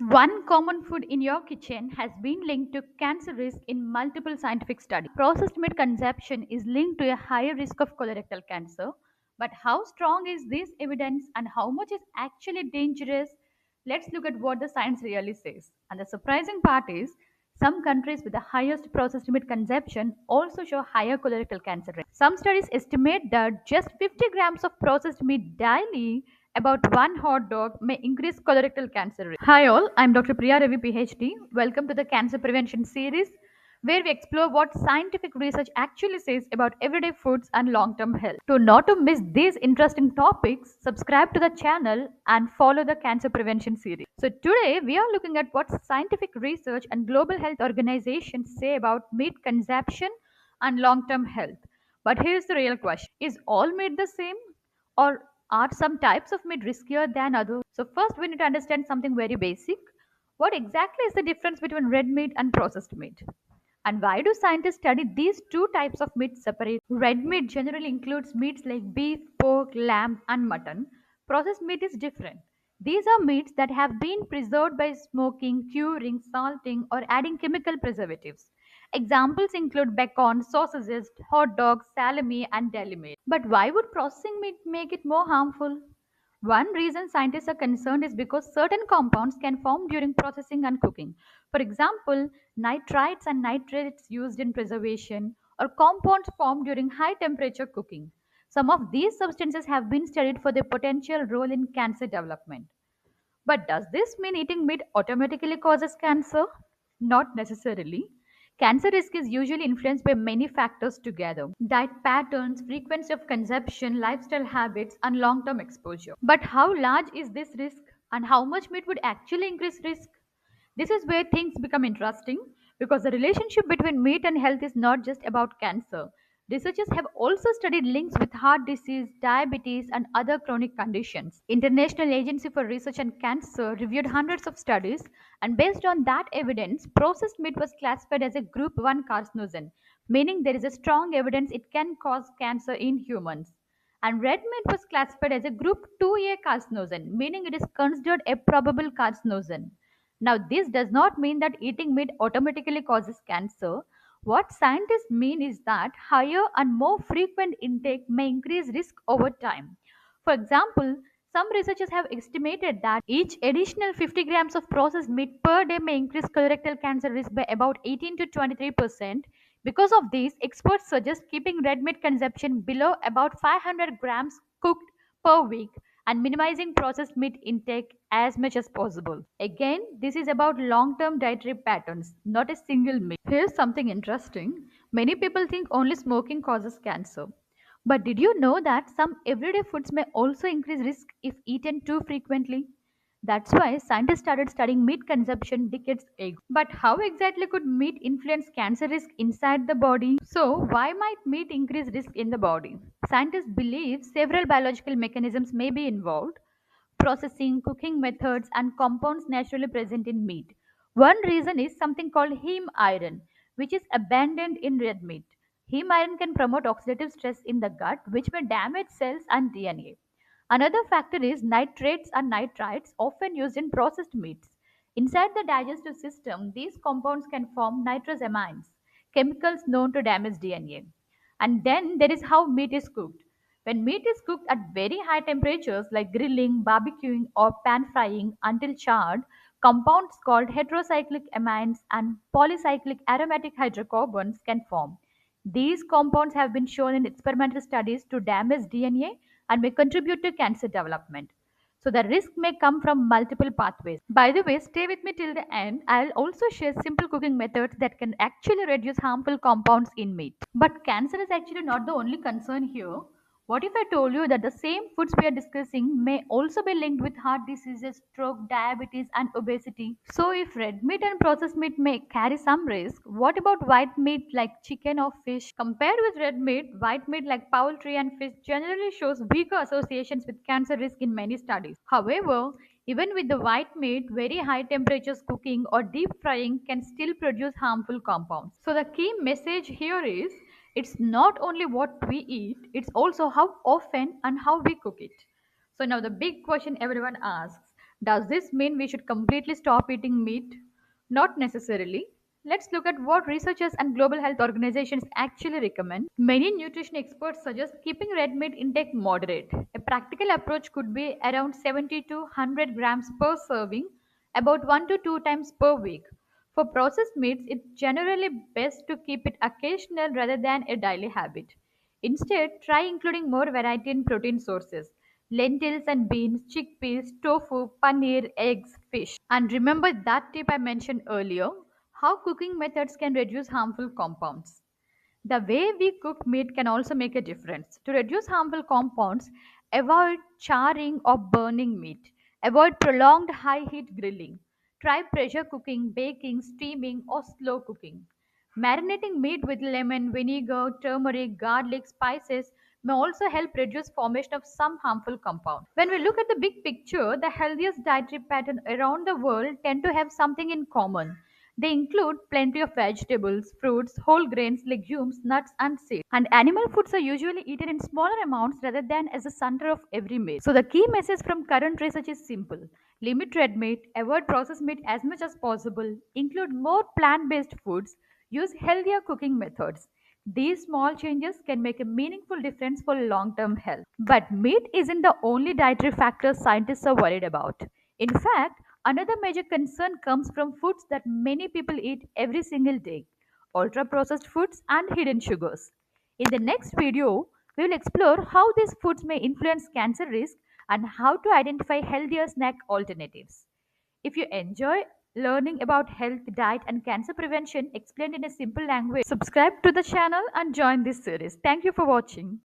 One common food in your kitchen has been linked to cancer risk in multiple scientific studies. Processed meat consumption is linked to a higher risk of colorectal cancer. But how strong is this evidence and how much is actually dangerous? Let's look at what the science really says. And the surprising part is some countries with the highest processed meat consumption also show higher colorectal cancer risk. Some studies estimate that just 50 grams of processed meat daily, about one hot dog, may increase colorectal cancer risk. Hi all, I'm Dr. Priya Ravi, PhD. Welcome to the Cancer Prevention series, where we explore what scientific research actually says about everyday foods and long-term health. To not to miss these interesting topics, subscribe to the channel and follow the Cancer Prevention series. So today we are looking at what scientific research and global health organizations say about meat consumption and long-term health. But here's the real question. Is all meat the same? Or are some types of meat riskier than others? So, first, we need to understand something very basic. What exactly is the difference between red meat and processed meat? And why do scientists study these two types of meat separately? Red meat generally includes meats like beef, pork, lamb, and mutton. Processed meat is different. These are meats that have been preserved by smoking, curing, salting, or adding chemical preservatives. Examples include bacon, sausages, hot dogs, salami, and deli meat. But why would processing meat make it more harmful? One reason scientists are concerned is because certain compounds can form during processing and cooking. For example, nitrites and nitrates used in preservation or compounds formed during high temperature cooking. Some of these substances have been studied for their potential role in cancer development. But does this mean eating meat automatically causes cancer? Not necessarily. Cancer risk is usually influenced by many factors together: diet patterns, frequency of consumption, lifestyle habits, and long term exposure. But how large is this risk and how much meat would actually increase risk? This is where things become interesting because the relationship between meat and health is not just about cancer. Researchers have also studied links with heart disease, diabetes, and other chronic conditions. International Agency for Research on Cancer reviewed hundreds of studies, and based on that evidence, processed meat was classified as a Group 1 carcinogen, meaning there is a strong evidence it can cause cancer in humans. And red meat was classified as a Group 2A carcinogen, meaning it is considered a probable carcinogen. Now, this does not mean that eating meat automatically causes cancer. What scientists mean is that higher and more frequent intake may increase risk over time. For example, some researchers have estimated that each additional 50 grams of processed meat per day may increase colorectal cancer risk by about 18 to 23%. Because of this, experts suggest keeping red meat consumption below about 500 grams cooked per week and minimizing processed meat intake as much as possible. Again, this is about long term dietary patterns, not a single meal. Here's something interesting. Many people think only smoking causes cancer. But did you know that some everyday foods may also increase risk if eaten too frequently? That's why scientists started studying meat consumption decades ago. But how exactly could meat influence cancer risk inside the body? So, why might meat increase risk in the body? Scientists believe several biological mechanisms may be involved: processing, cooking methods, and compounds naturally present in meat. One reason is something called heme iron, which is abundant in red meat. Heme iron can promote oxidative stress in the gut, which may damage cells and DNA. Another factor is nitrates and nitrites, often used in processed meats. Inside the digestive system, these compounds can form nitrosamines, chemicals known to damage DNA. And then there is how meat is cooked. When meat is cooked at very high temperatures like grilling, barbecuing, or pan frying until charred, compounds called heterocyclic amines and polycyclic aromatic hydrocarbons can form. These compounds have been shown in experimental studies to damage DNA and may contribute to cancer development. So the risk may come from multiple pathways. By the way, stay with me till the end. I'll also share simple cooking methods that can actually reduce harmful compounds in meat. But cancer is actually not the only concern here. What if I told you that the same foods we are discussing may also be linked with heart diseases, stroke, diabetes, and obesity? So, if red meat and processed meat may carry some risk, what about white meat like chicken or fish? Compared with red meat, white meat like poultry and fish generally shows weaker associations with cancer risk in many studies. However, even with the white meat, very high temperatures cooking or deep frying can still produce harmful compounds. So, the key message here is it's not only what we eat, it's also how often and how we cook it. So now the big question everyone asks, Does this mean we should completely stop eating meat? Not necessarily. Let's look at what researchers and global health organizations actually recommend. Many nutrition experts suggest keeping red meat intake moderate. A practical approach could be around 70 to 100 grams per serving, about 1 to 2 times per week. For processed meats, it's generally best to keep it occasional rather than a daily habit. Instead, try including more variety in protein sources: lentils and beans, chickpeas, tofu, paneer, eggs, fish. And remember that tip I mentioned earlier, how cooking methods can reduce harmful compounds. The way we cook meat can also make a difference. To reduce harmful compounds, avoid charring or burning meat. Avoid prolonged high heat grilling. Try pressure cooking, baking, steaming, or slow cooking. Marinating meat with lemon, vinegar, turmeric, garlic, spices may also help reduce formation of some harmful compounds. When we look at the big picture, the healthiest dietary patterns around the world tend to have something in common. They include plenty of vegetables, fruits, whole grains, legumes, nuts, and seeds. And animal foods are usually eaten in smaller amounts rather than as the center of every meal. So the key message from current research is simple. Limit red meat, avoid processed meat as much as possible, include more plant-based foods, use healthier cooking methods. These small changes can make a meaningful difference for long-term health. But meat isn't the only dietary factor scientists are worried about. In fact, another major concern comes from foods that many people eat every single day: ultra processed foods and hidden sugars. In the next video, we will explore how these foods may influence cancer risk and how to identify healthier snack alternatives. If you enjoy learning about health, diet, and cancer prevention explained in a simple language, subscribe to the channel and join this series. Thank you for watching.